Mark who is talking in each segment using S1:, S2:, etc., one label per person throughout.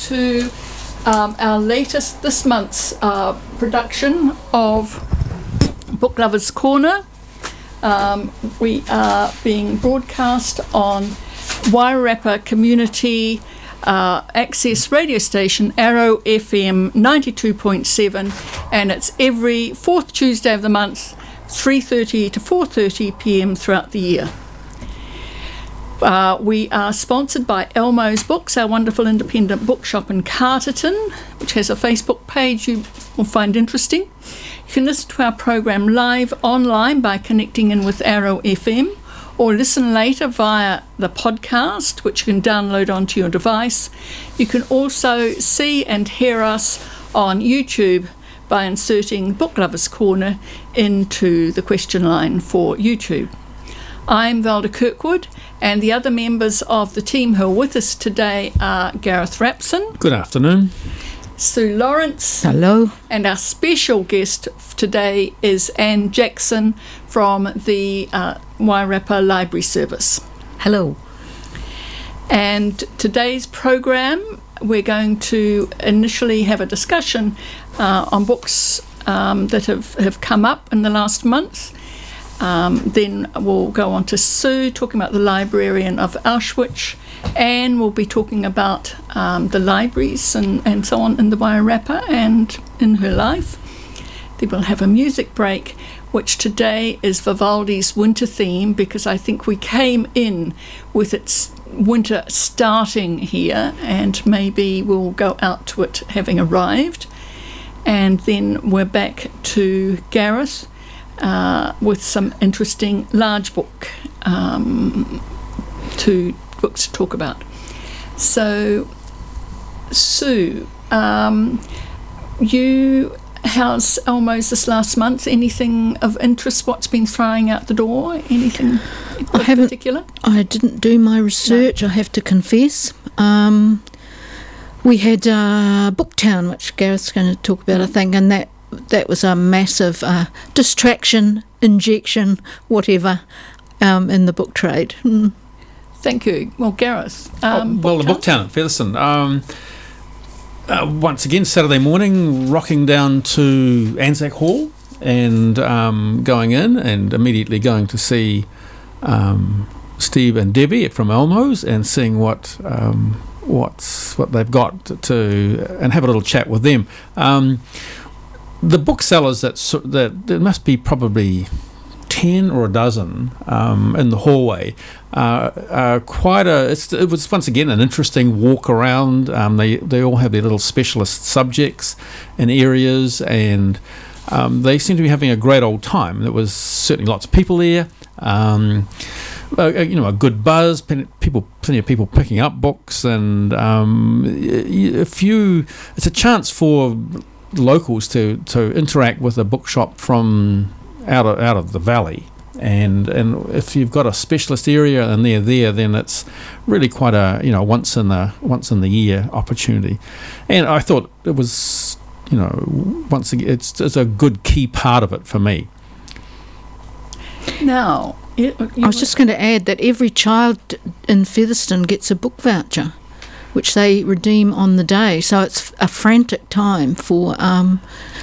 S1: to this month's production of Book Lovers Corner. We are being broadcast on Wairarapa Community Access radio station Arrow FM 92.7, and it's every fourth Tuesday of the month, 3:30 to 4:30 p.m. throughout the year. We are sponsored by Elmo's Books, our wonderful independent bookshop in Carterton, which has a Facebook page you will find interesting. You can listen to our program live online by connecting in with Arrow FM, or listen later via the podcast, which you can download onto your device. You can also see and hear us on YouTube by inserting Book Lovers Corner into the question line for YouTube. I'm Valda Kirkwood, and the other members of the team who are with us today are Gareth Rapson.
S2: Good afternoon.
S1: Sue Lawrence.
S3: Hello.
S1: And our special guest today is Anne Jackson from the Wairarapa Library Service.
S3: Hello.
S1: And today's program, we're going to initially have a discussion on books that have come up in the last month. Then we'll go on to Sue, talking about the librarian of Auschwitz, and we'll be talking about the libraries and so on in the Wairarapa and in her life. Then we'll have a music break, which today is Vivaldi's winter theme, because I think we came in with its winter starting here, and maybe we'll go out to it having arrived. And then we're back to Gareth with some interesting large books to talk about. So, Sue, how's Elmo's this last month? Anything of interest? What's been flying out the door? Anything in particular?
S3: I didn't do my research, no. I have to confess. We had Booktown, which Gareth's going to talk about, I think, and that was a massive distraction, injection, whatever, in the book trade. Mm.
S1: Thank you. Well, Gareth.
S2: The Booktown at Featherston. Once again, Saturday morning, rocking down to Anzac Hall and going in and immediately going to see Steve and Debbie from Elmo's and seeing what they've got to, and have a little chat with them. The booksellers that there must be probably 10 or a dozen in the hallway. It was once again an interesting walk around. They all have their little specialist subjects and areas, and they seem to be having a great old time. There was certainly lots of people there. A good buzz, plenty of people picking up books, and it's a chance for locals to interact with a bookshop from out of the valley, and if you've got a specialist area and they're there, then it's really quite a once in the year opportunity. And I thought it was once again it's a good key part of it for me.
S3: Now, I was just going to add that every child in Featherston gets a book voucher, which they redeem on the day. So it's a frantic time for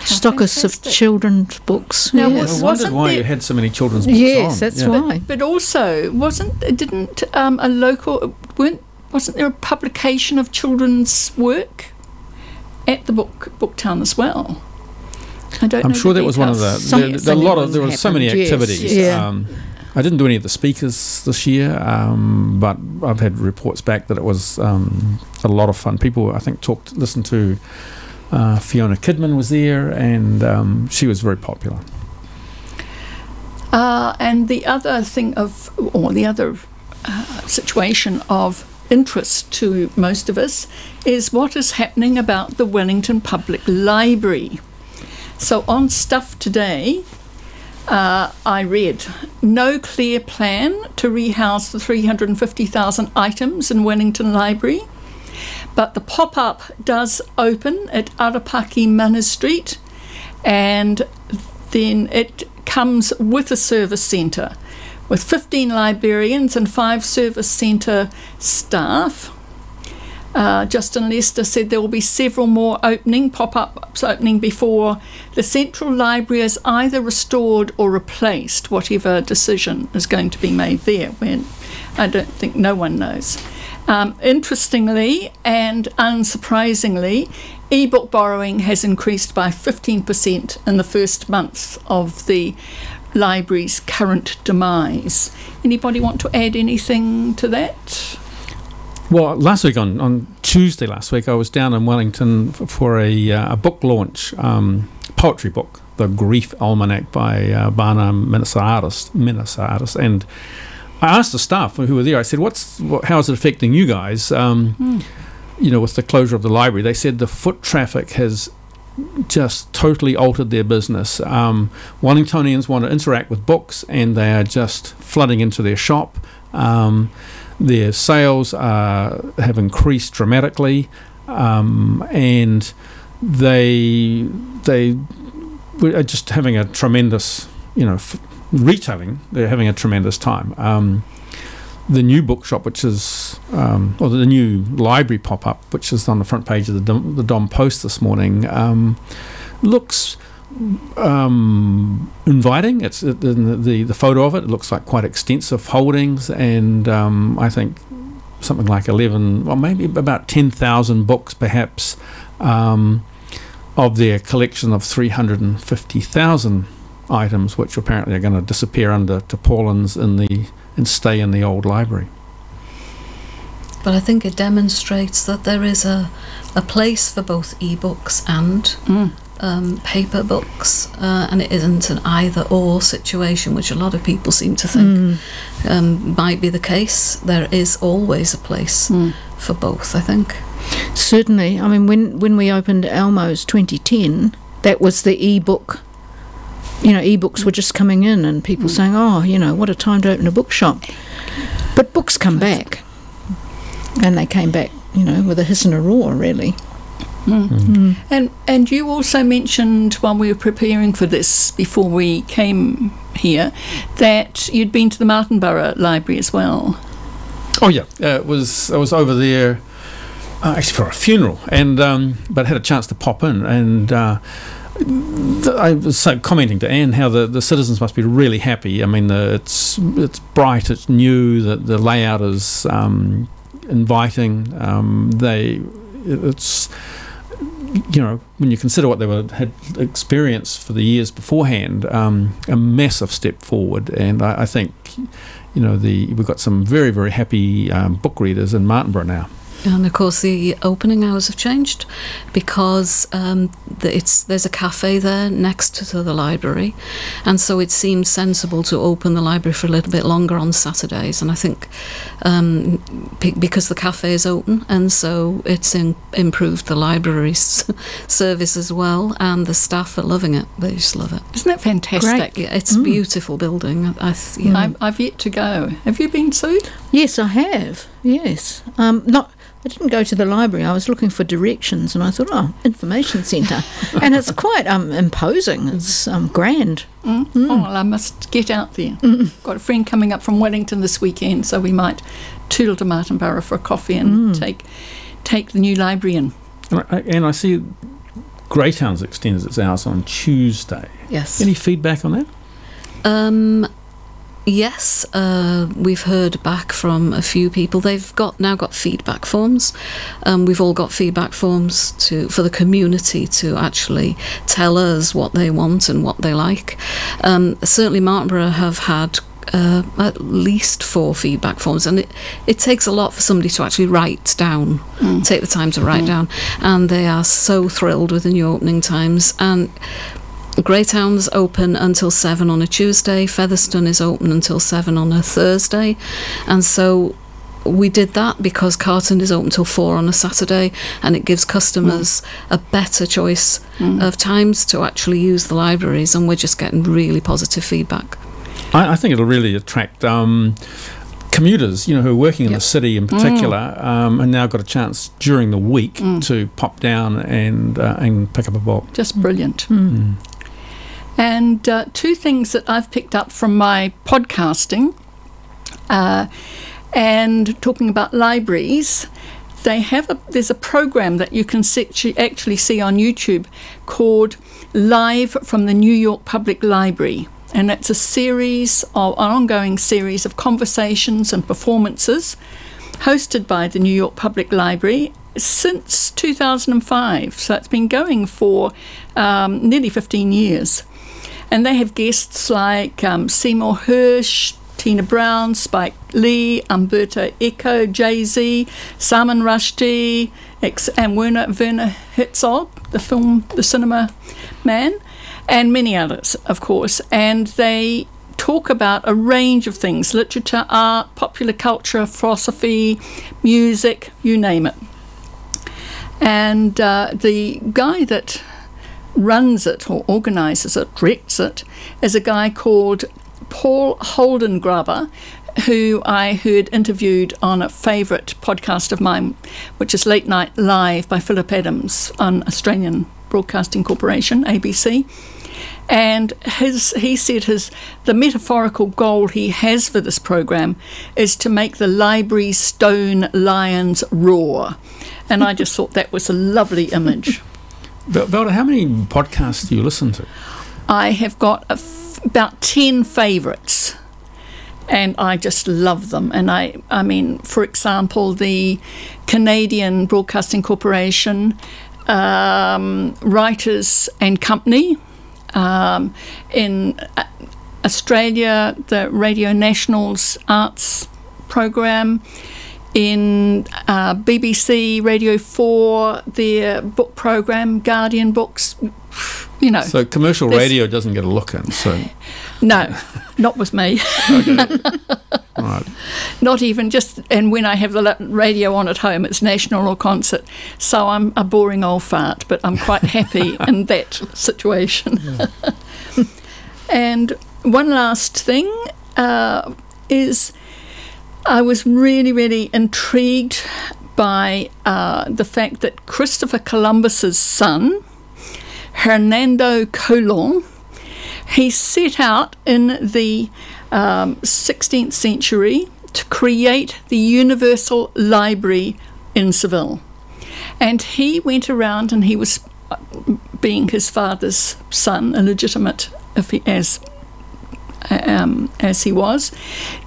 S3: stockists of children's books.
S1: Now,
S3: yes.
S2: I wondered why you had so many children's books.
S3: Yes, that's why.
S1: But also, wasn't there a publication of children's work at the Booktown as well?
S2: I'm sure that was one of there were so many activities.
S3: Yes. Yeah.
S2: I didn't do any of the speakers this year, but I've had reports back that it was a lot of fun. People, I think, listened to Fiona Kidman was there, and she was very popular.
S1: And the other situation of interest to most of us is what is happening about the Wellington Public Library. So on Stuff Today, I read, no clear plan to rehouse the 350,000 items in Wellington Library, but the pop-up does open at Arapaki Manor Street, and then it comes with a service centre with 15 librarians and 5 service centre staff. Justin Lester said there will be several more pop-ups opening before the Central Library is either restored or replaced, whatever decision is going to be made there, when I don't think no one knows. Interestingly and unsurprisingly, e-book borrowing has increased by 15% in the first month of the library's current demise. Anybody want to add anything to that?
S2: Well, last week, on Tuesday last week, I was down in Wellington for a book launch, poetry book, The Grief Almanac by Bana Minisaris. And I asked the staff who were there, I said, how is it affecting you guys, with the closure of the library? They said the foot traffic has just totally altered their business. Wellingtonians want to interact with books, and they are just flooding into their shop. Their sales have increased dramatically, and they are just having a tremendous, retailing. They're having a tremendous time. The new bookshop, which is, or the new library pop-up, which is on the front page of the Dom Post this morning, looks inviting. It's the photo of it. It looks like quite extensive holdings, and I think something like 11, or maybe about 10,000 books, perhaps, of their collection of 350,000 items, which apparently are going to disappear under tarpaulins and stay in the old library.
S4: But I think it demonstrates that there is a place for both e-books and paper books, and it isn't an either-or situation, which a lot of people seem to think might be the case. There is always a place for both, I think.
S3: Certainly. I mean, when we opened Elmo's 2010, that was the e-book. E-books were just coming in, and people saying, what a time to open a bookshop. But books come back. And they came back, with a hiss and a roar, really.
S1: And you also mentioned, while we were preparing for this, before we came here, that you'd been to the Martinborough Library as well.
S2: Oh yeah, I was over there actually for a funeral, and but had a chance to pop in, and I was commenting to Anne how the citizens must be really happy. I mean, it's bright, it's new, the layout is inviting. It's when you consider what they had experienced for the years beforehand, a massive step forward. And I think we've got some very, very happy book readers in Martinborough now.
S4: And of course the opening hours have changed because there's a cafe there next to the library, and so it seemed sensible to open the library for a little bit longer on Saturdays. And I think because the cafe is open, and so it's improved the library's service as well, and the staff are loving it. They just love it.
S1: Isn't that fantastic?
S4: Great. Yeah, it's a beautiful building.
S1: I've yet to go. Have you been, Sue?
S3: Yes, I have. Yes. I didn't go to the library. I was looking for directions, and I thought, information centre. And it's quite imposing. It's grand.
S1: Oh, well, I must get out there. Got a friend coming up from Wellington this weekend, so we might tootle to Martinborough for a coffee and take the new library in.
S2: And I see Greytown's extends its hours on Tuesday.
S4: Yes.
S2: Any feedback on that?
S4: Yes, we've heard back from a few people. They've now got feedback forms. We've all got feedback forms for the community to actually tell us what they want and what they like. Certainly Martinborough have had at least 4 feedback forms, and it takes a lot for somebody to actually write down, take the time to write down, and they are so thrilled with the new opening times. And Greytown's open until 7 on a Tuesday, Featherstone is open until 7 on a Thursday, and so we did that because Carton is open till 4 on a Saturday, and it gives customers a better choice of times to actually use the libraries, and we're just getting really positive feedback.
S2: I think it'll really attract commuters, who are working in the city in particular, and now got a chance during the week to pop down and pick up a book.
S1: Just brilliant. And 2 things that I've picked up from my podcasting and talking about libraries, there's a program that you can actually see on YouTube called Live from the New York Public Library, and it's an ongoing series of conversations and performances hosted by the New York Public Library since 2005. So it's been going for nearly 15 years, and they have guests like Seymour Hersh, Tina Brown, Spike Lee, Umberto Eco, Jay-Z, Salman Rushdie, and Werner Herzog, the cinema man, and many others, of course. And they talk about a range of things: literature, art, popular culture, philosophy, music, you name it. And the guy that runs it or organises it, directs it, is a guy called Paul Holdengruber, who I heard interviewed on a favourite podcast of mine, which is Late Night Live by Philip Adams on Australian Broadcasting Corporation, ABC. And he said the metaphorical goal he has for this program is to make the library's stone lions roar. And I just thought that was a lovely image.
S2: Velda, how many podcasts do you listen to?
S1: I have got about 10 favourites, and I just love them. And I mean, for example, the Canadian Broadcasting Corporation, Writers and Company, in Australia, the Radio National's arts program, in BBC Radio 4, their book program, Guardian Books, you know.
S2: So commercial radio doesn't get a look in, so...
S1: No, not with me.
S2: Okay. All right.
S1: Not even just, and when I have the radio on at home, it's national or concert. So I'm a boring old fart, but I'm quite happy in that situation.
S2: Yeah.
S1: And one last thing is I was really, really intrigued by the fact that Christopher Columbus's son, Hernando Colón, he set out in the 16th century to create the Universal Library in Seville. And he went around, and he was, being his father's son, illegitimate as he was,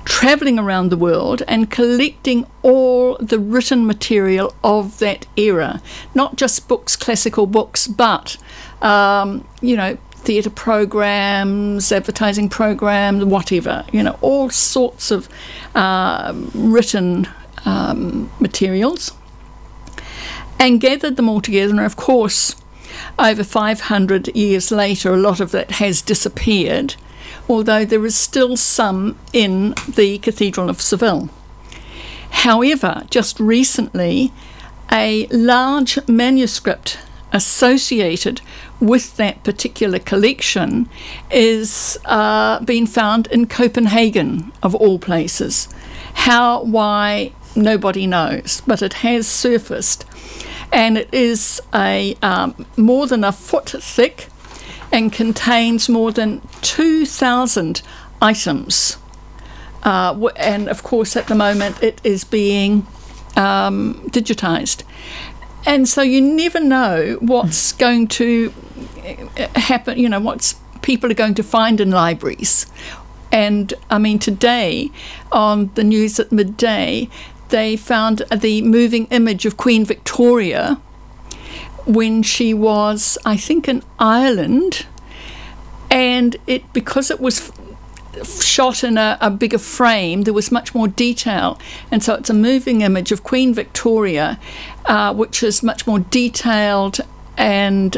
S1: travelling around the world and collecting all the written material of that era. Not just books, classical books, but, theatre programs, advertising programs, whatever, all sorts of written materials, and gathered them all together. And of course, over 500 years later, a lot of that has disappeared, although there is still some in the Cathedral of Seville. However, just recently, a large manuscript associated with that particular collection is being found in Copenhagen, of all places. How, why, nobody knows, but it has surfaced, and it is more than a foot thick and contains more than 2,000 items. And of course, at the moment, it is being digitised. And so you never know what's going to happen, what people are going to find in libraries. And I mean, today on the news at midday, they found the moving image of Queen Victoria when she was, I think, in Ireland, and because it was shot in a bigger frame, there was much more detail, and so it's a moving image of Queen Victoria, which is much more detailed and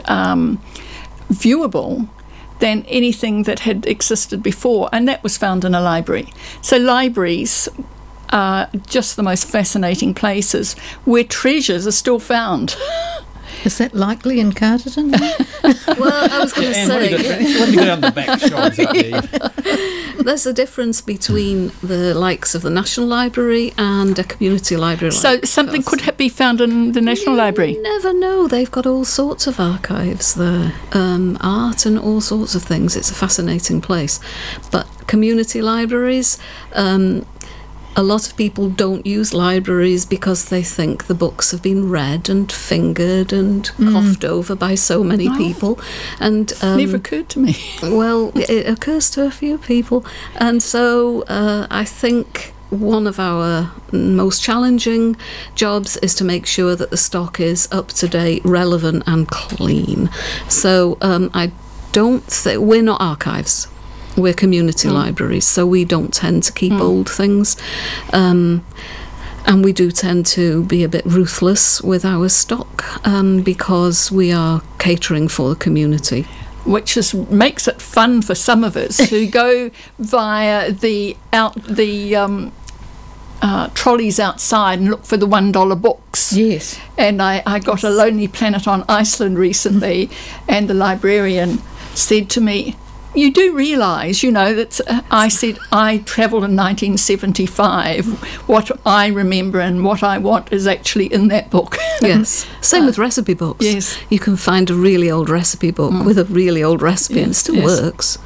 S1: viewable than anything that had existed before, and that was found in a library. So libraries are just the most fascinating places where treasures are still found.
S3: Is that likely in Carterton?
S4: Well, I was going to say...
S2: Let me go down the back shelves up there.
S4: There's a difference between the likes of the National Library and a community library.
S1: So something could be found in the National Library?
S4: You never know. They've got all sorts of archives there, art and all sorts of things. It's a fascinating place. But community libraries... a lot of people don't use libraries because they think the books have been read and fingered and coughed over by so many people. And
S1: never occurred to me.
S4: Well, it occurs to a few people. And so I think one of our most challenging jobs is to make sure that the stock is up to date, relevant and clean. So I don't think we're not archives. We're community libraries, so we don't tend to keep old things. And we do tend to be a bit ruthless with our stock because we are catering for the community.
S1: Which makes it fun for some of us to go via the trolleys outside and look for the $1 books.
S3: Yes.
S1: And I got a Lonely Planet on Iceland recently, and the librarian said to me, "You do realise, that I said I travelled in 1975. What I remember and what I want is actually in that book."
S4: Yes. Same with recipe books.
S1: Yes.
S4: You can find a really old recipe book with a really old recipe and it still works,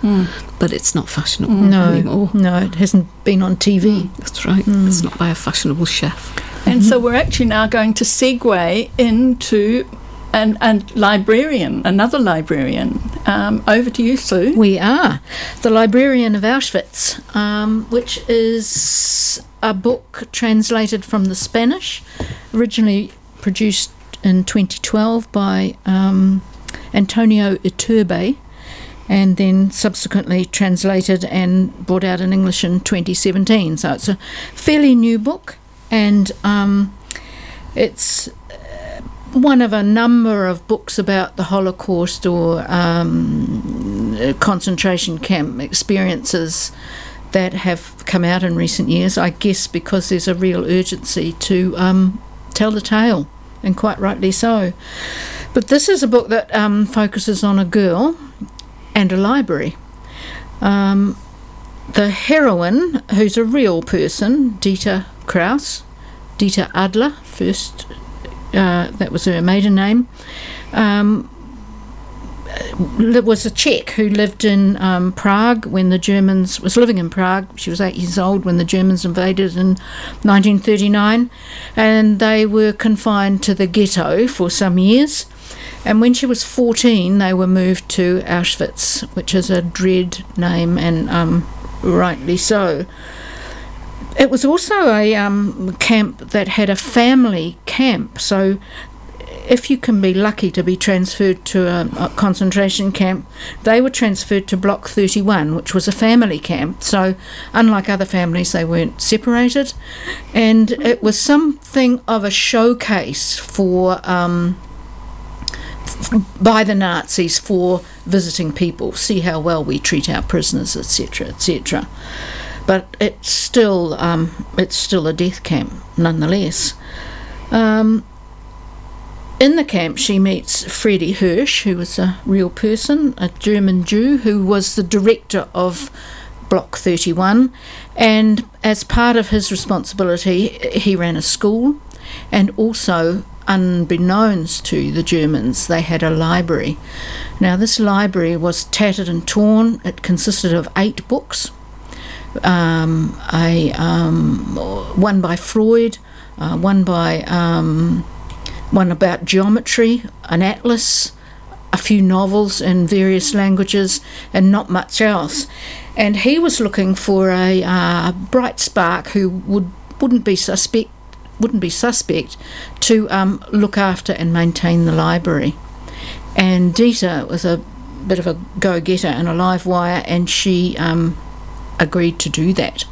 S4: but it's not fashionable anymore.
S3: No, it hasn't been on TV.
S4: That's right. It's not by a fashionable chef.
S1: And so we're actually now going to segue into another librarian. Over to you, Sue.
S3: We are. The Librarian of Auschwitz, which is a book translated from the Spanish, originally produced in 2012 by Antonio Iturbe, and then subsequently translated and brought out in English in 2017. So it's a fairly new book, and it's one of a number of books about the Holocaust or concentration camp experiences that have come out in recent years, I guess because there's a real urgency to tell the tale, and quite rightly so. But this is a book that focuses on a girl and a library. The heroine, who's a real person, Dieter Adler, first, that was her maiden name, was a Czech who lived in Prague when the Germans was living in Prague. She was 8 years old when the Germans invaded in 1939, and they were confined to the ghetto for some years. And when she was 14, they were moved to Auschwitz, which is a dread name, and rightly so. It was also a camp that had a family camp, so if you can be lucky to be transferred to a concentration camp, they were transferred to Block 31, which was a family camp. So unlike other families, they weren't separated, and it was something of a showcase for by the Nazis for visiting people, see how well we treat our prisoners, etc., etc. But it's still a death camp nonetheless. In the camp, she meets Friedrich Hirsch, who was a real person, a German Jew, who was the director of Block 31, and as part of his responsibility, he ran a school, and also, unbeknownst to the Germans, they had a library. Now, this library was tattered and torn. It consisted of 8 books. One by Freud, one about geometry, an atlas, a few novels in various languages, and not much else. And he was looking for a bright spark who wouldn't be suspect to look after and maintain the library. And Dieter was a bit of a go-getter and a live wire, and she agreed to do that.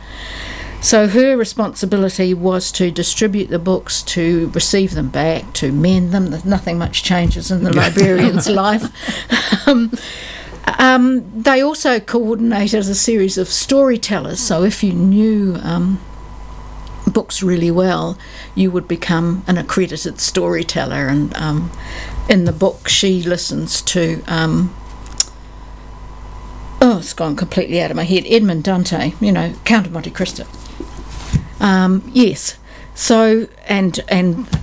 S3: So her responsibility was to distribute the books, to receive them back, to mend them. Nothing much changes in the librarian's life. They also coordinated a series of storytellers, so if you knew books really well, you would become an accredited storyteller. And in the book, she listens to it's gone completely out of my head, Edmond Dante, Count of Monte Cristo. Yes. So, and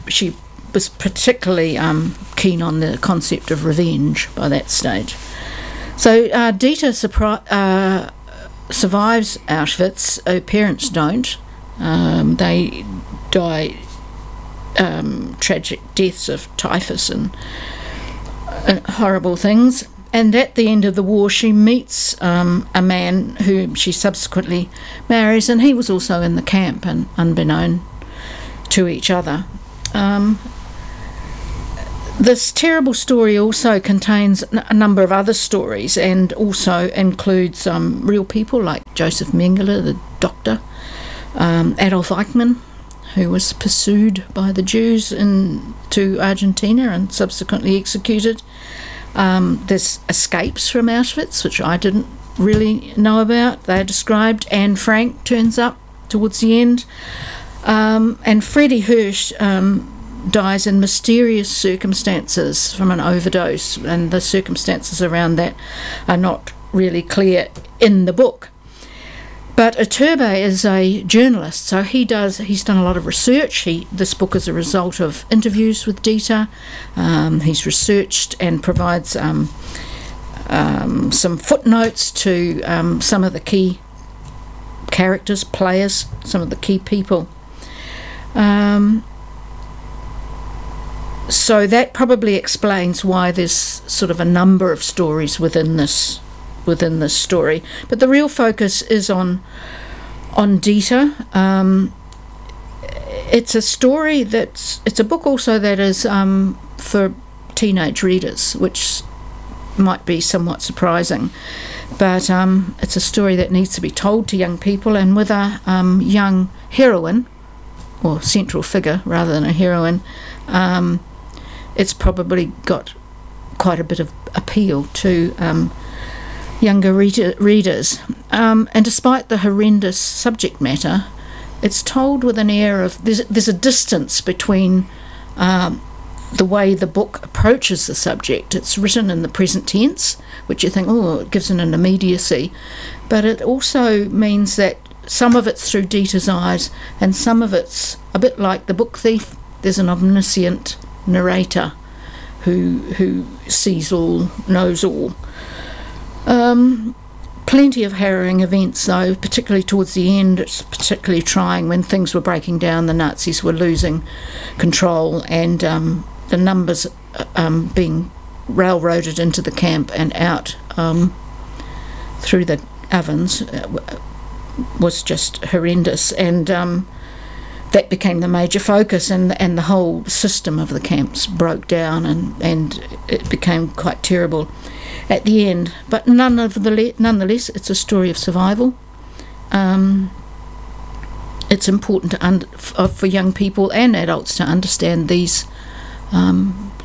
S3: she was particularly keen on the concept of revenge by that stage. So Dieter survives Auschwitz. Her parents don't. They die tragic deaths of typhus and horrible things. And at the end of the war, she meets a man whom she subsequently marries, and he was also in the camp, and unbeknown to each other. This terrible story also contains a number of other stories, and also includes real people like Joseph Mengele, the doctor, Adolf Eichmann, who was pursued by the Jews to Argentina and subsequently executed. There's escapes from Auschwitz, which I didn't really know about. They're described. Anne Frank turns up towards the end. And Freddie Hirsch dies in mysterious circumstances from an overdose, and the circumstances around that are not really clear in the book. But Iturbe is a journalist, so he's done a lot of research. This book is a result of interviews with Dieter. He's researched and provides some footnotes to some of the key characters, players, some of the key people. So that probably explains why there's sort of a number of stories within this story, but the real focus is on Dieter. It's a story it's a book also that is for teenage readers, which might be somewhat surprising, but it's a story that needs to be told to young people, and with a young heroine, or central figure rather than a heroine, it's probably got quite a bit of appeal to younger readers, and despite the horrendous subject matter, it's told with an air of there's a distance between the way the book approaches the subject. It's written in the present tense, which you think, oh, it gives it an immediacy, but it also means that some of it's through Dieter's eyes, and some of it's a bit like The Book Thief. There's an omniscient narrator who sees all, knows all. Plenty of harrowing events, though, particularly towards the end. It's particularly trying when things were breaking down, the Nazis were losing control, and the numbers being railroaded into the camp and out through the ovens was just horrendous, and that became the major focus, and the whole system of the camps broke down, and it became quite terrible at the end. But nonetheless, it's a story of survival. It's important for young people and adults to understand these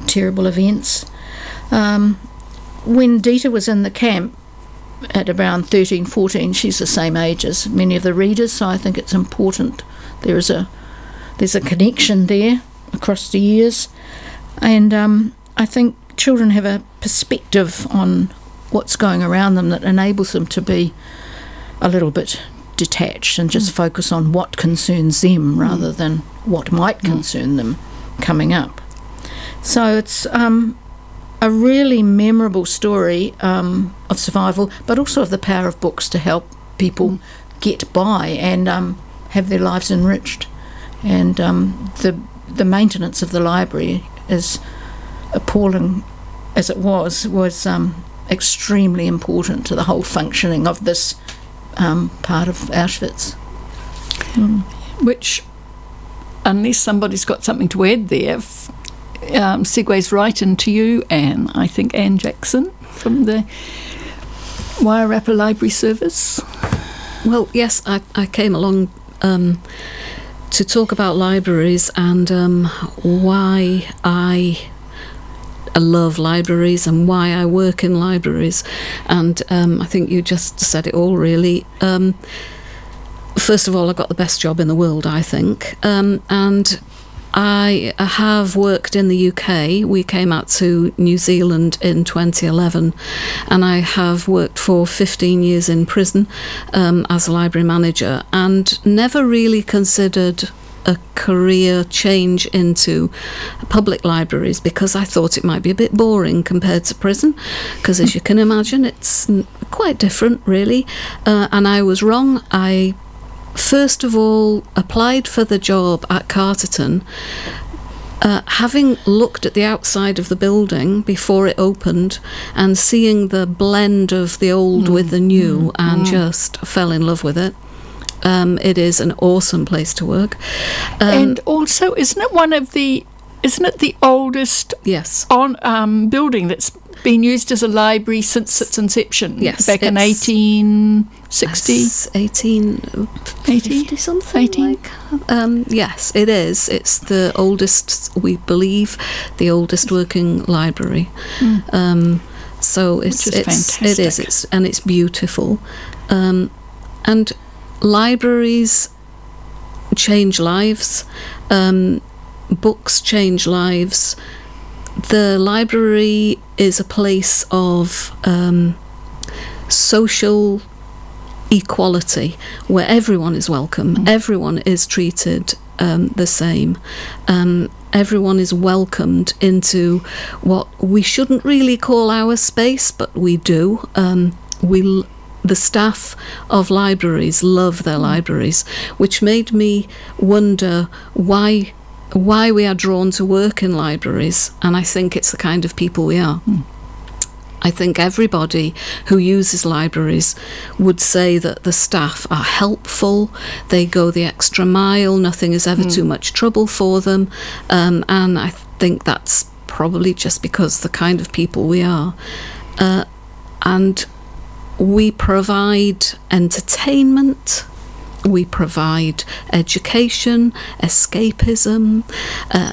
S3: terrible events. When Dieter was in the camp at around 13, 14, she's the same age as many of the readers, so I think it's important. There's a connection there across the years, and I think children have a perspective on what's going around them that enables them to be a little bit detached and just focus on what concerns them rather than what might concern them coming up. So it's a really memorable story of survival, but also of the power of books to help people get by and have their lives enriched. And the maintenance of the library, as appalling as it was extremely important to the whole functioning of this part of Auschwitz.
S1: Which, unless somebody's got something to add there, segues right into you, Anne. I think Anne Jackson from the Wairarapa Library Service.
S4: Well, yes, I came along to talk about libraries and why I love libraries and why I work in libraries. And I think you just said it all, really. First of all, I got the best job in the world, I think. And I have worked in the UK. We came out to New Zealand in 2011, and I have worked for 15 years in prison as a library manager, and never really considered a career change into public libraries because I thought it might be a bit boring compared to prison, because as you can imagine, it's quite different, really. And I was wrong. I first of all applied for the job at Carterton, having looked at the outside of the building before it opened and seeing the blend of the old with the new, and just fell in love with it. It is an awesome place to work.
S1: And also, isn't it the oldest
S4: Yes.
S1: building that's been used as a library since its inception?
S4: Yes,
S1: back in
S4: it's-
S1: 1860.
S4: 1850 something.
S1: 18?
S4: Yes, it is. It's the oldest, we believe, the oldest working library. So it's
S1: Which is fantastic.
S4: it is, and it's beautiful. And libraries change lives. Books change lives. The library is a place of social equality, where everyone is welcome, everyone is treated the same, everyone is welcomed into what we shouldn't really call our space, but we do. The staff of libraries love their libraries, which made me wonder why we are drawn to work in libraries, and I think it's the kind of people we are. I think everybody who uses libraries would say that the staff are helpful, they go the extra mile, nothing is ever too much trouble for them, and I think that's probably just because the kind of people we are. And we provide entertainment, we provide education, escapism,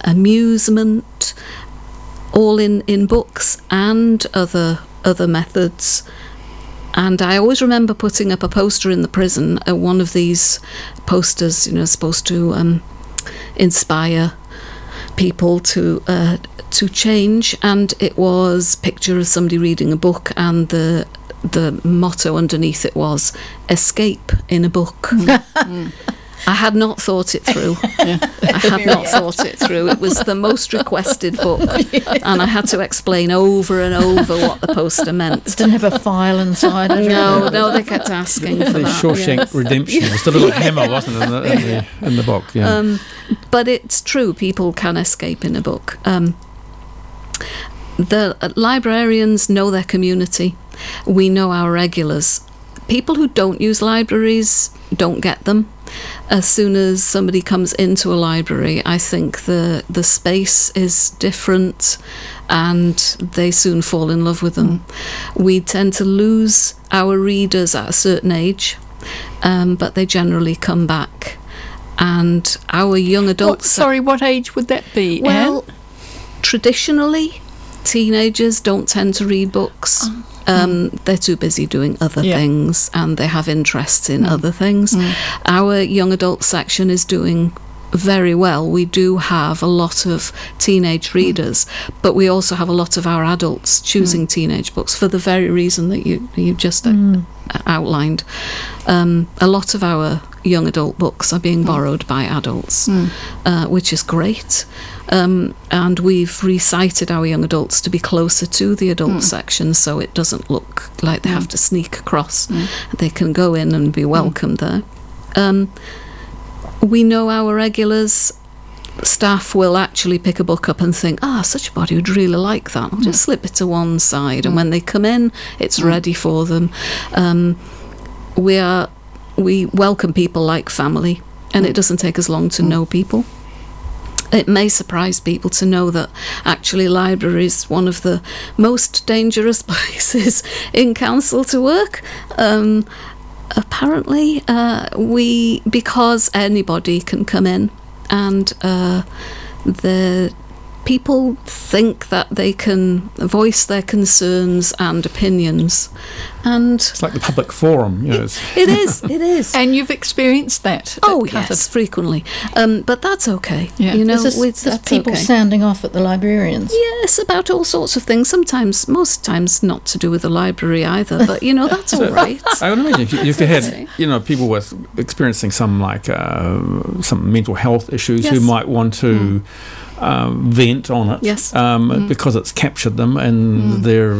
S4: amusement, all in books and other methods. And I always remember putting up a poster in the prison, one of these posters, supposed to inspire people to change, and it was a picture of somebody reading a book, and the motto underneath it was "Escape in a book." I had not thought it through. I had not thought it through. It was the most requested book, and I had to explain over and over what the poster meant.
S3: Didn't have a file inside it.
S4: No, they kept asking for
S2: The
S4: that.
S2: Shawshank
S4: yes.
S2: Redemption. It was the little hammer, wasn't it, in the book? Yeah.
S4: But it's true, people can escape in a book. The librarians know their community. We know our regulars. People who don't use libraries don't get them. As soon as somebody comes into a library, I think the space is different, and they soon fall in love with them. We tend to lose our readers at a certain age, but they generally come back. And our young adults...
S1: What age would that be,
S4: Well,
S1: Anne?
S4: traditionally, teenagers don't tend to read books. They're too busy doing other things, and they have interests in other things. Our young adult section is doing very well. We do have a lot of teenage readers, but we also have a lot of our adults choosing teenage books for the very reason that you just outlined. A lot of our young adult books are being borrowed by adults, which is great. And we've recited our young adults to be closer to the adult section, so it doesn't look like they have to sneak across. They can go in and be welcomed there. We know our regulars. Staff will actually pick a book up and think, such a body would really like that. I'll just slip it to one side, and when they come in, it's ready for them. We welcome people like family, and it doesn't take us long to know people. It may surprise people to know that actually library is one of the most dangerous places in council to work. Apparently, because anybody can come in, and the people think that they can voice their concerns and opinions, and
S2: It's like the public forum.
S4: it is.
S1: And you've experienced that.
S4: Oh
S1: at Carterton.
S4: yes, frequently, but that's okay.
S1: Yeah.
S3: There's
S4: that's
S3: people
S4: okay.
S3: sounding off at the librarians.
S4: Yes, about all sorts of things. Most times not to do with the library either, but that's all right.
S2: I would imagine if you
S4: okay.
S2: had, people with experiencing some some mental health issues who
S4: Yes.
S2: might want to vent on it,
S4: Yes.
S2: because it's captured them, and they're,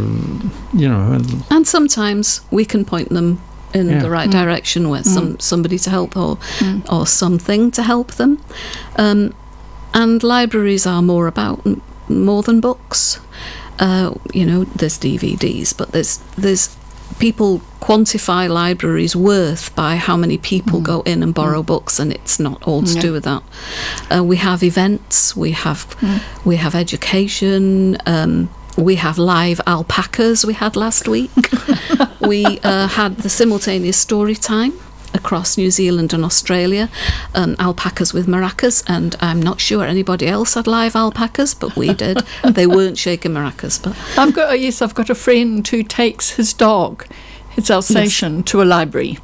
S4: And sometimes we can point them in
S2: Yeah.
S4: the right direction, where somebody to help or something to help them. And libraries are more than books. There's DVDs, but there's people quantify libraries' worth by how many people go in and borrow books, and it's not all to do with that. We have events, we have education, we have live alpacas we had last week. We had the simultaneous story time across New Zealand and Australia, alpacas with maracas, and I'm not sure anybody else had live alpacas, but we did. They weren't shaking maracas, but
S1: I've got a friend who takes his dog, his Alsatian, to a library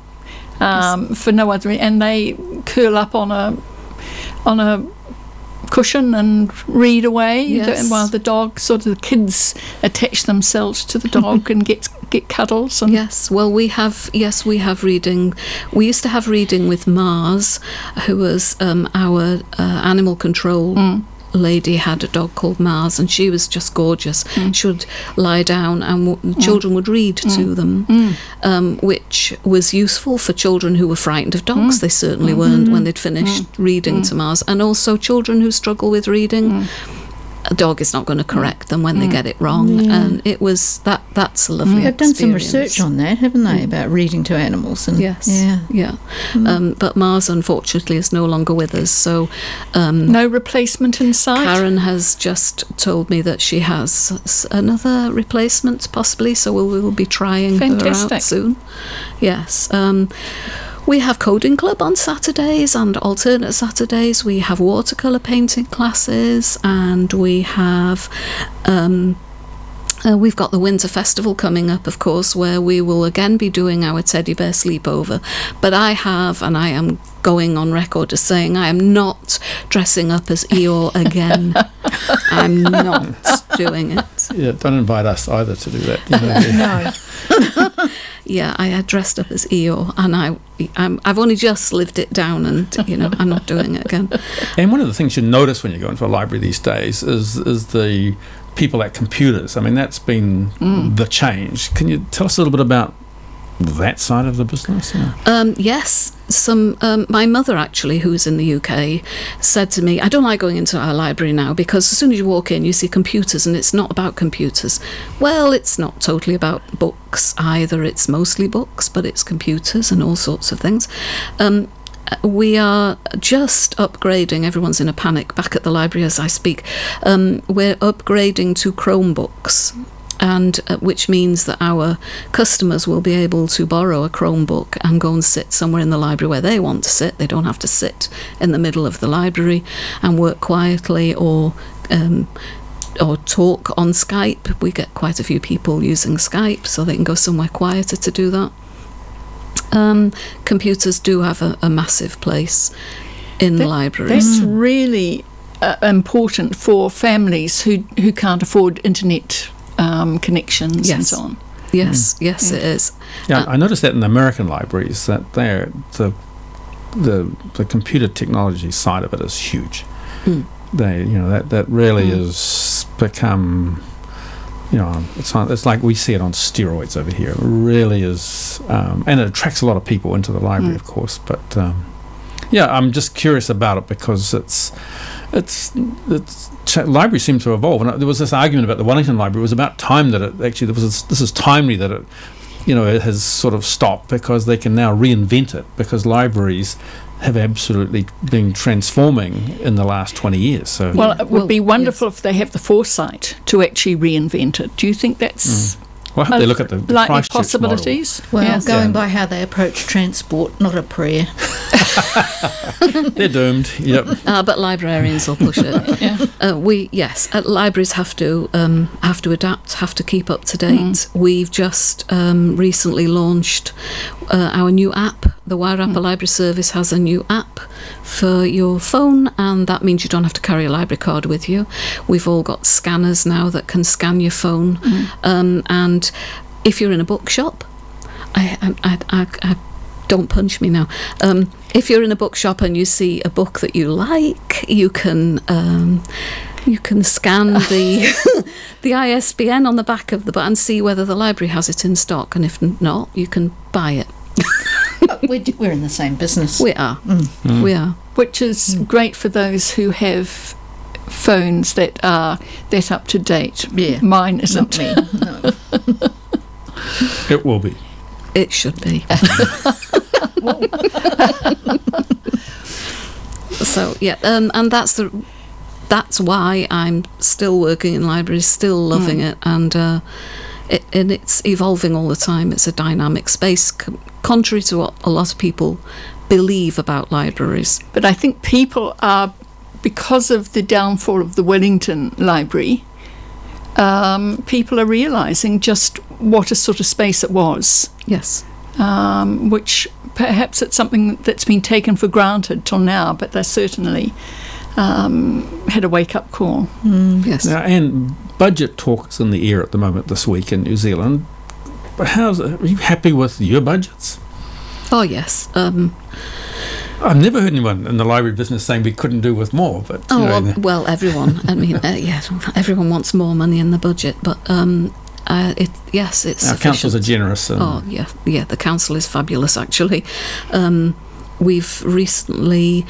S1: for no other reason, and they curl up on a cushion and read away while the dog, the kids attach themselves to the dog and get cuddles. And
S4: we have reading. We used to have reading with Mars, who was our animal control lady, had a dog called Mars, and she was just gorgeous. She would lie down and children would read to them, which was useful for children who were frightened of dogs. They certainly weren't when they'd finished reading to Mars. And also children who struggle with reading, a dog is not going to correct them when they get it wrong. And it was that's a lovely
S3: They've done some
S4: experience.
S3: research on that, haven't they, about reading to animals? And
S4: But Mars unfortunately is no longer with us, so
S1: no replacement in sight.
S4: Karen has just told me that she has another replacement possibly, so we'll be trying her out soon. Yes. We have coding club on Saturdays and alternate Saturdays. We have watercolour painting classes, and we have we've got the Winter Festival coming up, of course, where we will again be doing our teddy bear sleepover. But I am going on record as saying I am not dressing up as Eeyore again. I'm not doing it.
S2: Yeah, don't invite us either to do that.
S3: no.
S4: Yeah, I had dressed up as Eeyore, and I've only just lived it down, and I'm not doing it again.
S2: And one of the things you notice when you go into a library these days is the people at computers. I mean, that's been the change. Can you tell us a little bit about that side of the business?
S4: Yes. My mother, actually, who's in the UK, said to me, I don't like going into our library now, because as soon as you walk in you see computers, and it's not about computers. Well, it's not totally about books either. It's mostly books, but it's computers and all sorts of things. We are just upgrading, everyone's in a panic back at the library as I speak. We're upgrading to Chromebooks, and which means that our customers will be able to borrow a Chromebook and go and sit somewhere in the library where they want to sit. They don't have to sit in the middle of the library and work quietly or talk on Skype. We get quite a few people using Skype, so they can go somewhere quieter to do that. Computers do have a massive place in libraries.
S1: That's really important for families who can't afford internet connections and so on.
S4: Yes, it is.
S2: Yeah, I noticed that in American libraries that the computer technology side of it is huge. That really has become. It's like we see it on steroids over here. It really is, and it attracts a lot of people into the library, of course. But I'm just curious about it because libraries seem to evolve. And there was this argument about the Wellington Library. It was about time that this is timely that it has sort of stopped, because they can now reinvent it, because libraries have absolutely been transforming in the last 20 years. So
S1: it would be wonderful if they have the foresight to actually reinvent it. Do you think that's
S2: Well, I hope they look at the Christchurch
S1: possibilities?
S2: model.
S3: Well, going by how they approach transport, not a prayer.
S2: They're doomed. Yep.
S4: But librarians will push it. Libraries have to adapt, have to keep up to date. We've just recently launched our new app. The Wairarapa Library Service has a new app for your phone, and that means you don't have to carry a library card with you. We've all got scanners now that can scan your phone, and if you're in a bookshop, I don't punch me now. If you're in a bookshop and you see a book that you like, you can scan the the ISBN on the back of the book and see whether the library has it in stock, and if not, you can buy it.
S3: But we're in the same business.
S4: We are. We are.
S1: Which is great for those who have phones that are that up to date.
S3: Yeah.
S1: Mine isn't.
S3: Not me. No.
S2: It will be.
S4: It should be. So yeah, and that's why I'm still working in libraries, still loving it, and it's evolving all the time. It's a dynamic space, contrary to what a lot of people believe about libraries.
S1: But I think people are, because of the downfall of the Wellington Library, people are realising just what a sort of space it was.
S4: Yes.
S1: Which perhaps it's something that's been taken for granted till now, but they certainly had a wake-up call.
S4: Yes.
S2: Now, and budget talk is in the air at the moment this week in New Zealand. But are you happy with your budgets?
S4: Oh, yes.
S2: I've never heard anyone in the library business saying we couldn't do with more. But
S4: well, everyone. I mean, everyone wants more money in the budget, but it's
S2: our
S4: sufficient.
S2: councils are generous.
S4: Oh, yeah. The council is fabulous, actually. We've recently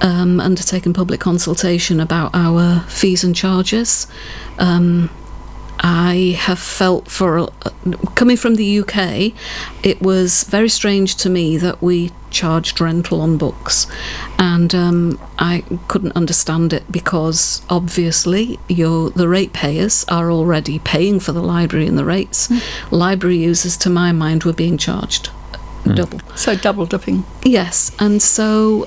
S4: undertaken public consultation about our fees and charges. I have felt coming from the UK, it was very strange to me that we charged rental on books, and I couldn't understand it because obviously the ratepayers are already paying for the library and the rates. Library users, to my mind, were being charged double.
S1: So double dipping.
S4: Yes, and so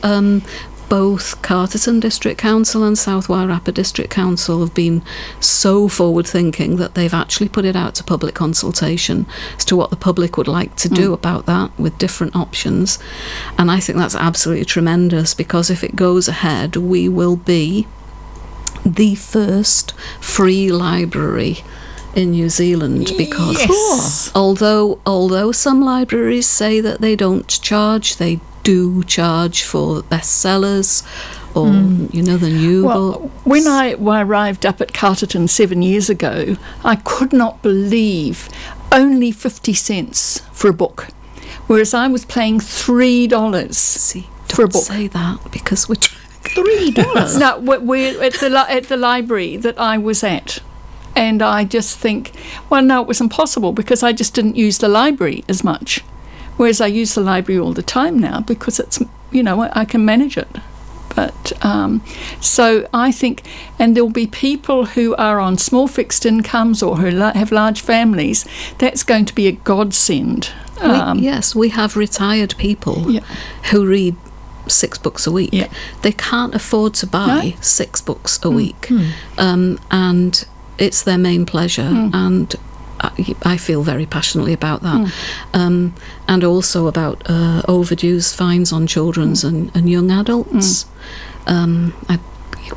S4: both Carterton District Council and South Wairarapa District Council have been so forward-thinking that they've actually put it out to public consultation as to what the public would like to do about that, with different options. And I think that's absolutely tremendous, because if it goes ahead, we will be the first free library in New Zealand, because although some libraries say that they don't charge, they do charge for bestsellers or the new book.
S1: When I arrived up at Carterton 7 years ago, I could not believe only 50 cents for a book, whereas I was paying $3
S4: See,
S1: for a
S4: don't
S1: book.
S4: say that, because we're trying
S3: $3.
S1: No, we're at the library that I was at. And I just think, well, no, it was impossible, because I just didn't use the library as much. Whereas I use the library all the time now, because it's, I can manage it. But so I think, and there'll be people who are on small fixed incomes or who have large families, that's going to be a godsend.
S4: Yes, we have retired people who read 6 books a week.
S1: Yeah.
S4: They can't afford to buy 6 books a week. And it's their main pleasure, and I feel very passionately about that. And also about overdues fines on children's and young adults. I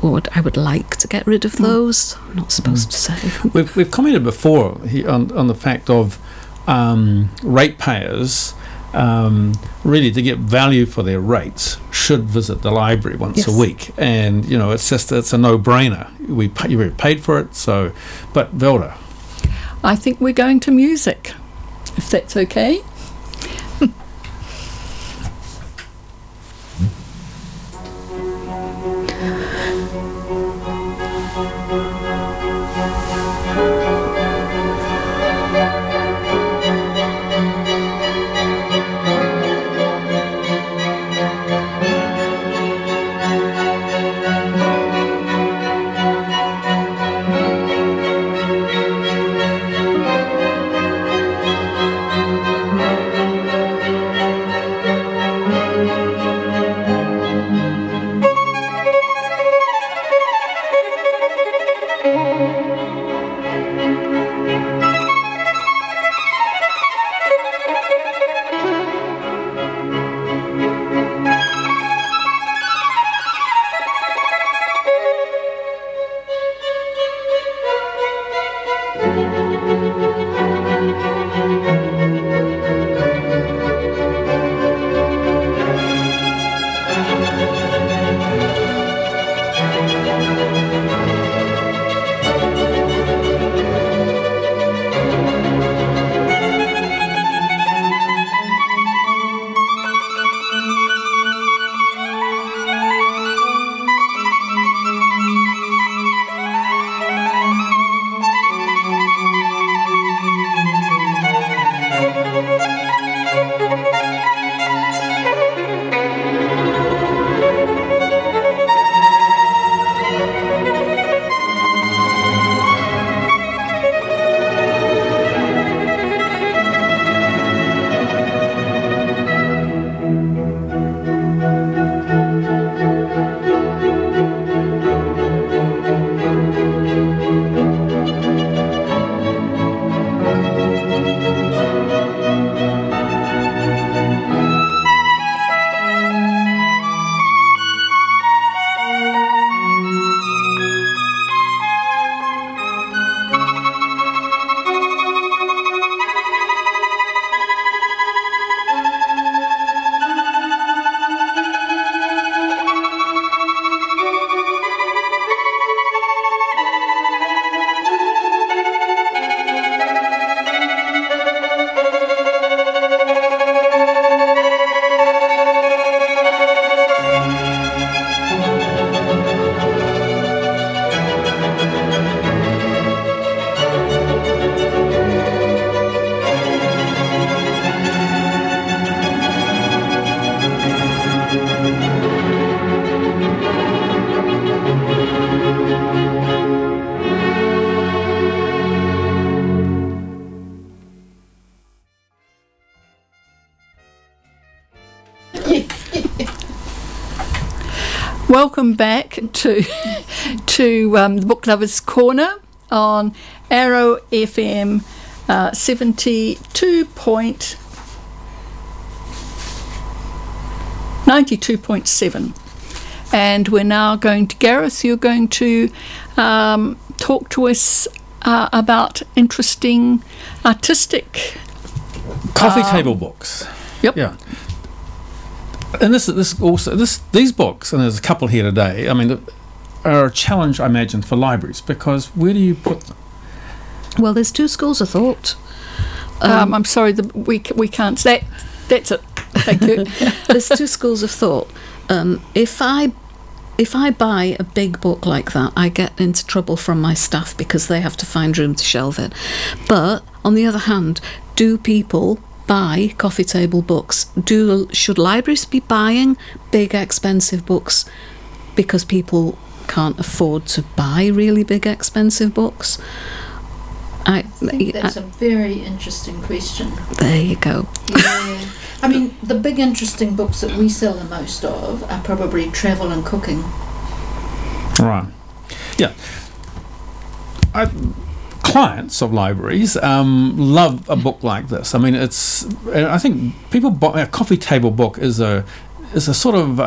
S4: would like to get rid of those. I'm not supposed to say.
S2: We've commented before on the fact of ratepayers really, to get value for their rates, should visit the library once a week, and it's a no-brainer. We paid for it, so. But Velda,
S1: I think we're going to music, if that's okay. Welcome back to the Book Lovers Corner on Arrow FM 92.7. And we're now going to, Gareth, you're going to talk to us about interesting artistic
S2: coffee table books.
S1: Yep.
S2: Yeah. And these books, and there's a couple here today, I mean, are a challenge, I imagine, for libraries, because where do you put them?
S4: Well, there's two schools of thought.
S1: I'm sorry, we can't. That's it. Thank you.
S4: There's two schools of thought. If I buy a big book like that, I get into trouble from my staff because they have to find room to shelve it. But on the other hand, do people buy coffee table books? Should libraries be buying big expensive books because people can't afford to buy really big expensive books?
S3: I think that's a very interesting question.
S4: There you go.
S3: Yeah. I mean, the big interesting books that we sell the most of are probably travel and cooking.
S2: Right. Yeah. Clients of libraries love a book like this. I mean, I think people buy a coffee table book is a sort of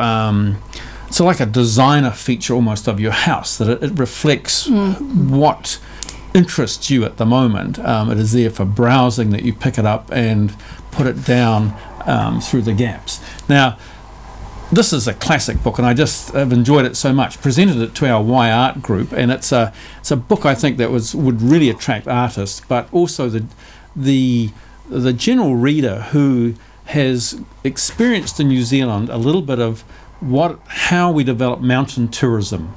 S2: it's like a designer feature almost of your house, that it reflects what interests you at the moment. It is there for browsing, that you pick it up and put it down through the gaps. Now, this is a classic book, and I just have enjoyed it so much. Presented it to our Y Art group, and it's a book I think that would really attract artists, but also the general reader who has experienced in New Zealand a little bit of how we develop mountain tourism,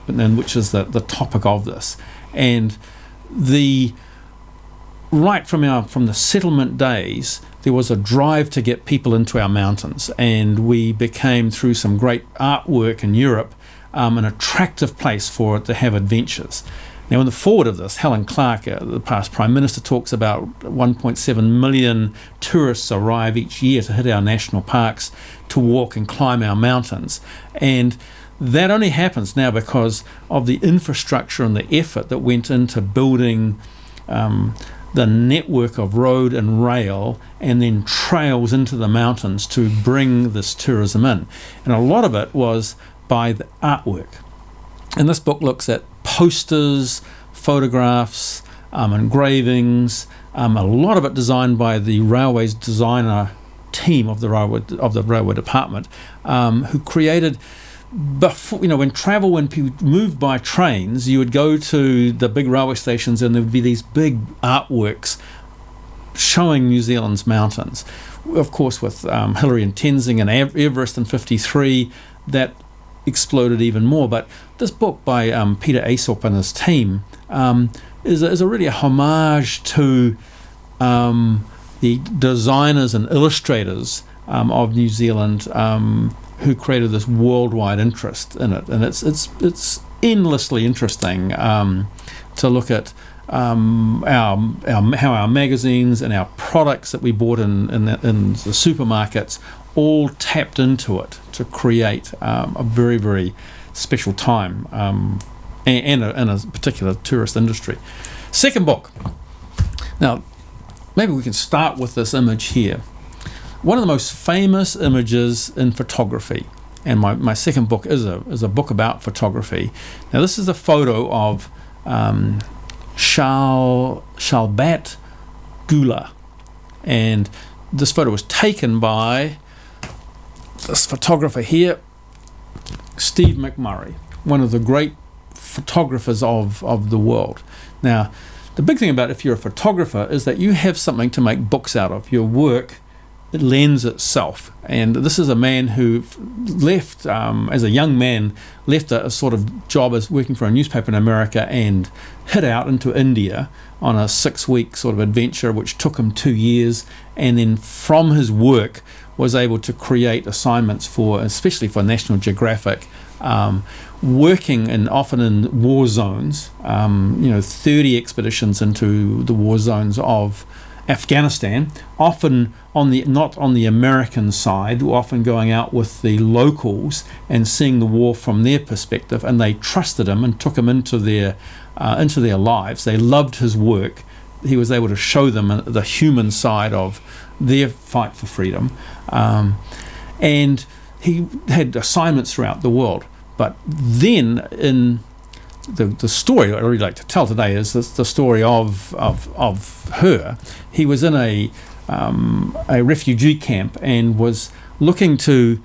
S2: and which is the topic of this, and right from the settlement days, there was a drive to get people into our mountains, and we became, through some great artwork in Europe, an attractive place for it to have adventures. Now, in the forward of this, Helen Clark, the past Prime Minister, talks about 1.7 million tourists arrive each year to hit our national parks to walk and climb our mountains. And that only happens now because of the infrastructure and the effort that went into building the network of road and rail and then trails into the mountains to bring this tourism in. And a lot of it was by the artwork. And this book looks at posters, photographs, engravings, a lot of it designed by the railways designer team of the railway department, who created, before, when people moved by trains, you would go to the big railway stations and there would be these big artworks showing New Zealand's mountains. Of course, with Hillary and Tenzing and Everest in '53, that exploded even more. But this book by Peter Aesop and his team is really a homage to the designers and illustrators of New Zealand, who created this worldwide interest in it, and it's endlessly interesting to look at how our magazines and our products that we bought in the supermarkets all tapped into it to create a very, very special time and a particular tourist industry. Second book. Now, maybe we can start with this image here. One of the most famous images in photography, and my second book is a book about photography. Now, this is a photo of Shalbat Gula, and this photo was taken by this photographer here, Steve McMurray, one of the great photographers of the world. Now, the big thing about if you're a photographer is that you have something to make books out of. Your work, it lends itself. And this is a man who left, as a young man, left a sort of job as working for a newspaper in America and hit out into India on a 6-week sort of adventure, which took him 2 years. And then from his work was able to create assignments especially for National Geographic, working often in war zones, 30 expeditions into the war zones of Afghanistan, often not on the American side, often going out with the locals and seeing the war from their perspective, and they trusted him and took him into their lives. They loved his work. He was able to show them the human side of their fight for freedom, and he had assignments throughout the world. But then, in the story I really like to tell today is the story of her. He was in a refugee camp and was looking to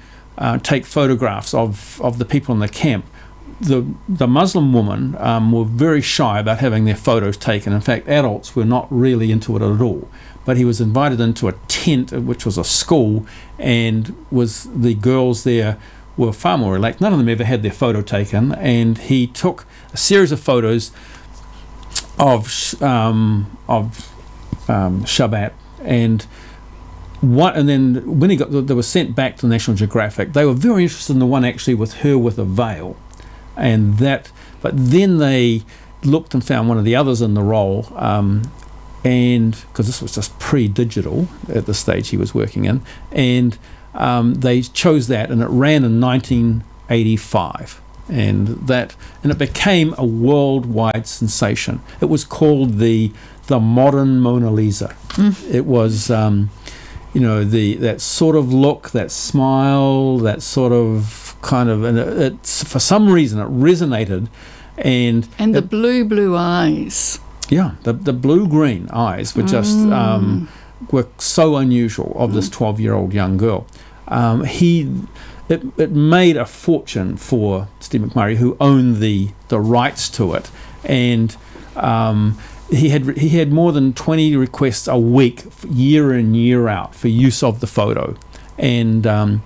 S2: take photographs of the people in the camp. The Muslim women were very shy about having their photos taken. In fact, adults were not really into it at all. But he was invited into a tent, which was a school, and the girls there were far more relaxed. None of them ever had their photo taken, and he took a series of photos of Shabbat, and then when they were sent back to National Geographic, they were very interested in the one actually with her with a veil, but then they looked and found one of the others in the roll, and because this was just pre-digital at the stage he was working in, and they chose that, and it ran in 1985, and it became a worldwide sensation. It was called the modern Mona Lisa. It was that sort of look, that smile, that sort of kind of, and it for some reason it resonated, and
S1: the blue eyes.
S2: Yeah, the blue-green eyes were just were so unusual of this 12-year-old young girl. It made a fortune for Steve McMurray, who owned the rights to it, and he had more than 20 requests a week, year in, year out, for use of the photo. And as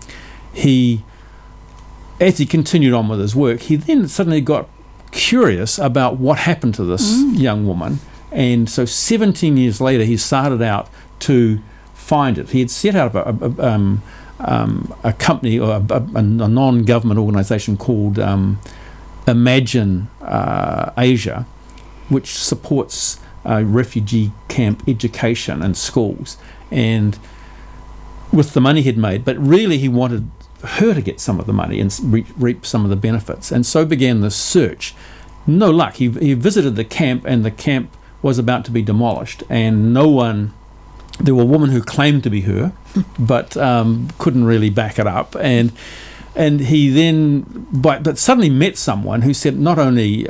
S2: he continued on with his work, he then suddenly got curious about what happened to this young woman, and so 17 years later he started out to find it. He had set out a company or a non-government organisation called Imagine Asia, which supports refugee camp education and schools, and with the money he'd made, but really he wanted her to get some of the money and reap some of the benefits. And so began the search. No luck. He visited the camp, and the camp was about to be demolished, and there were women who claimed to be her, but couldn't really back it up. And he then, but suddenly met someone who said not only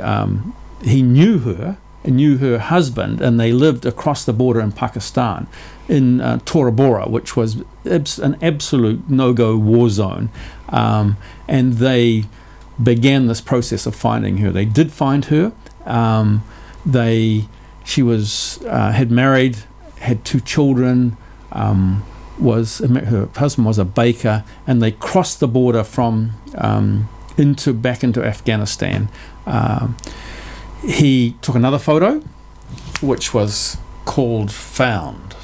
S2: he knew her and knew her husband, and they lived across the border in Pakistan, in Tora Bora, which was an absolute no-go war zone, and they began this process of finding her. They did find her. She was had married, had 2 children. Her husband was a baker, and they crossed the border from back into Afghanistan. He took another photo, which was called Found,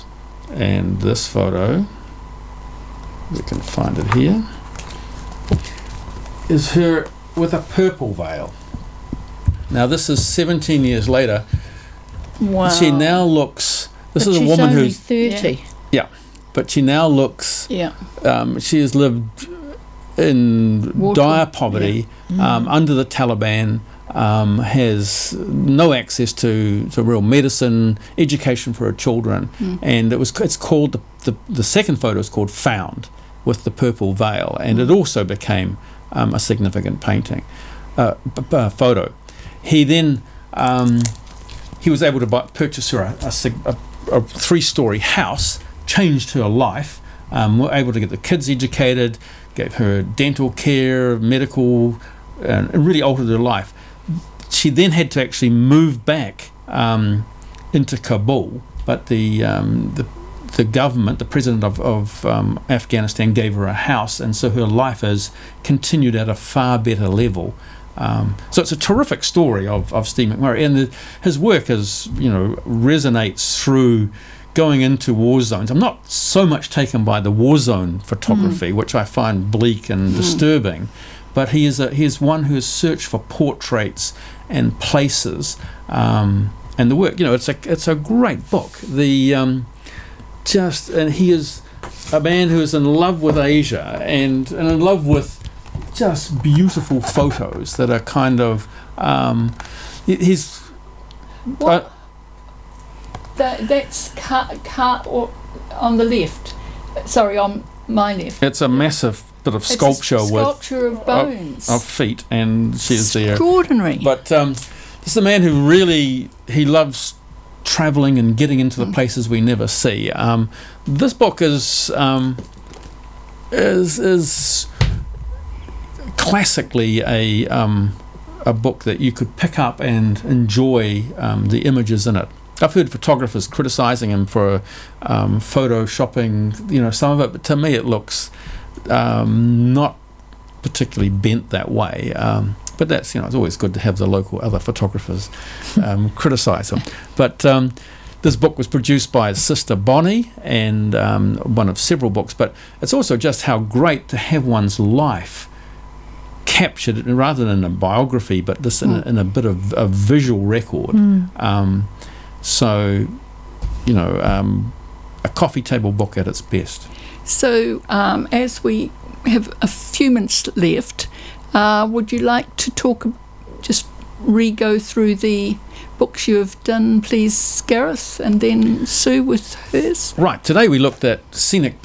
S2: and this photo, we can find it here, is her with a purple veil. Now this is 17 years later.
S1: Wow.
S2: She now looks. This
S3: but
S2: is a
S3: she's
S2: woman
S3: only
S2: who's
S3: 30.
S2: Yeah, but she now looks.
S1: Yeah.
S2: She has lived in dire poverty, under the Taliban. Has no access to real medicine, education for her children, and it's called the second photo is called Found, with the purple veil, and it also became a significant photo. He then he was able to purchase her a 3-story house, changed her life, were able to get the kids educated, gave her dental care, medical, and really altered her life. She then had to actually move back into Kabul, but the government, the president of Afghanistan, gave her a house, and so her life has continued at a far better level. So it's a terrific story of Steve McMurray, and his work resonates through going into war zones. I'm not so much taken by the war zone photography, which I find bleak and disturbing, but he is one who has searched for portraits and places, and the work. It's a great book. and he is a man who is in love with Asia and in love with just beautiful photos that are kind of he's
S1: that's or on the left. Sorry, on my left.
S2: It's a massive bit of sculpture
S1: of bones
S2: of feet, and she's there.
S1: Extraordinary.
S2: But this is a man who really he loves travelling and getting into the places we never see. This book is classically a book that you could pick up and enjoy the images in it. I've heard photographers criticising him for photoshopping, some of it, but to me it looks not particularly bent that way. But that's, it's always good to have the local other photographers criticise him. But this book was produced by his sister Bonnie, and one of several books. But it's also just how great to have one's life captured, rather than a biography, but this in a bit of a visual record. So, a coffee table book at its best.
S1: So, as we have a few minutes left, would you like to just re-go through the books you have done, please, Gareth, and then Sue with hers? Right.
S2: Today we looked at Scenic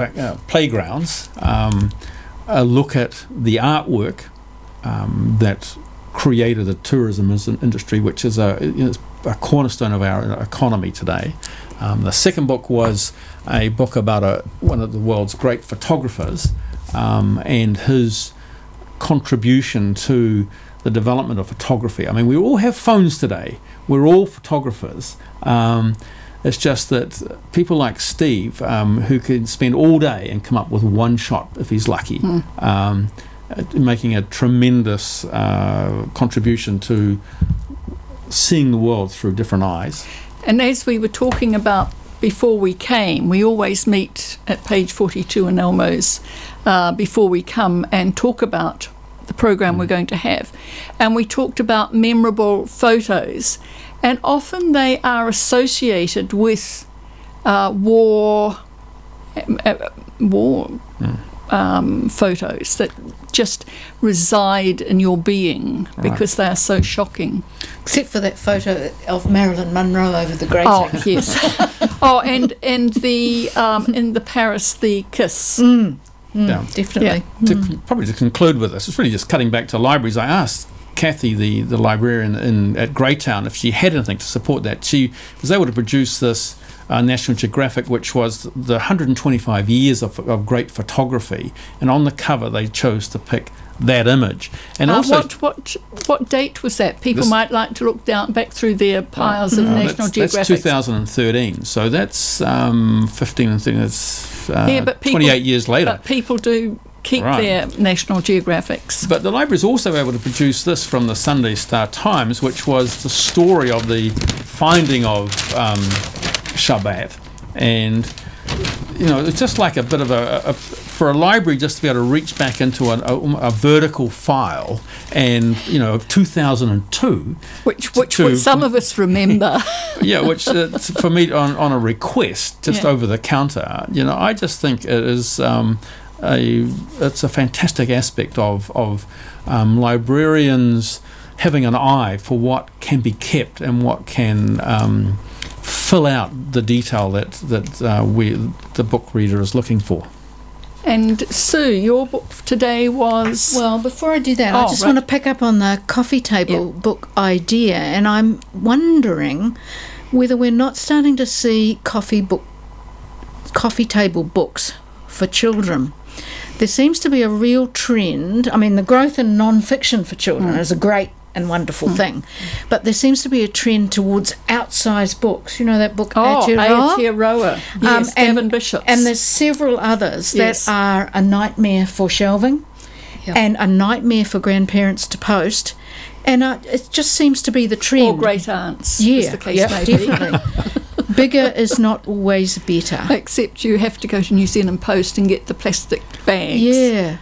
S2: Playgrounds, a look at the artwork that created the tourism industry, which is a cornerstone of our economy today. The second book was a book about one of the world's great photographers and his contribution to the development of photography. I mean, we all have phones today. We're all photographers. It's just that people like Steve, who can spend all day and come up with one shot if he's lucky, making a tremendous contribution to seeing the world through different eyes.
S1: And as we were talking about before we came, we always meet at page 42 in Elmo's before we come and talk about the program we're going to have. And we talked about memorable photos, and often they are associated with war photos that just reside in your being because they are so shocking.
S3: Except for that photo of Marilyn Monroe over the grating.
S1: Oh, yes. and the in the Paris, the kiss.
S3: Definitely.
S2: Yeah. Probably to conclude with this, it's really just cutting back to libraries. I asked Kathy, the librarian at Greytown, if she had anything to support that. She was able to produce this National Geographic, which was the 125 years of great photography, and on the cover they chose to pick that image. And also,
S1: what date was that? People might like to look back through their piles of National Geographic.
S2: That's 2013, so that's 15 and 13. That's 28 years later.
S1: But people do keep their National Geographics.
S2: But the library is also able to produce this from the Sunday Star Times, which was the story of the finding of Shabbat. And it's just like a bit of for a library just to be able to reach back into a vertical file and 2002, which
S1: some of us remember.
S2: Yeah, which for me on a request just over the counter. I just think it is it's a fantastic aspect of librarians having an eye for what can be kept and what can fill out the detail that the book reader is looking for.
S1: And Sue, your book today was...
S3: Well, before I do that, I just want to pick up on the coffee table book idea, and I'm wondering whether we're not starting to see coffee table books for children. There seems to be a real trend. I mean, the growth in non-fiction for children is a great and wonderful thing, but there seems to be a trend towards outsized books. You know that book
S1: Aotearoa, yes, Gavin Bishop's.
S3: And there's several others that are a nightmare for shelving and a nightmare for grandparents to post, and it just seems to be the trend.
S1: Or great aunts, as the case may be.
S3: Definitely. Bigger is not always better.
S1: Except you have to go to New Zealand Post and get the plastic bags.
S3: Yeah,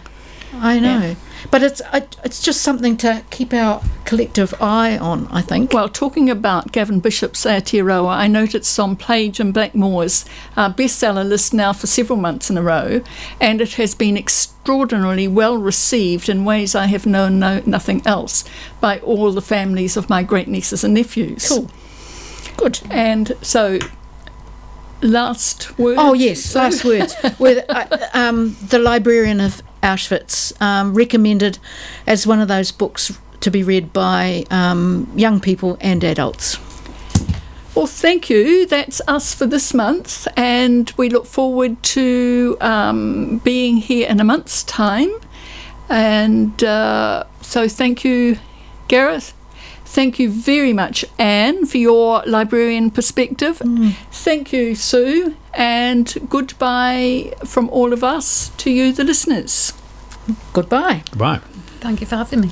S3: I know. But it's just something to keep our collective eye on, I think.
S1: Well, talking about Gavin Bishop's Aotearoa, I note it's on Page and Blackmore's bestseller list now for several months in a row, and it has been extraordinarily well received in ways I have known nothing else by all the families of my great nieces and nephews.
S3: Cool. Good.
S1: And so, last word.
S3: Oh yes, last words. With the Librarian of Auschwitz recommended as one of those books to be read by young people and adults.
S1: Well, thank you. That's us for this month, and we look forward to being here in a month's time. And so thank you, Gareth. Thank you very much, Anne, for your librarian perspective. Thank you, Sue, and goodbye from all of us to you, the listeners.
S3: Goodbye.
S2: Right.
S5: Thank you for having me.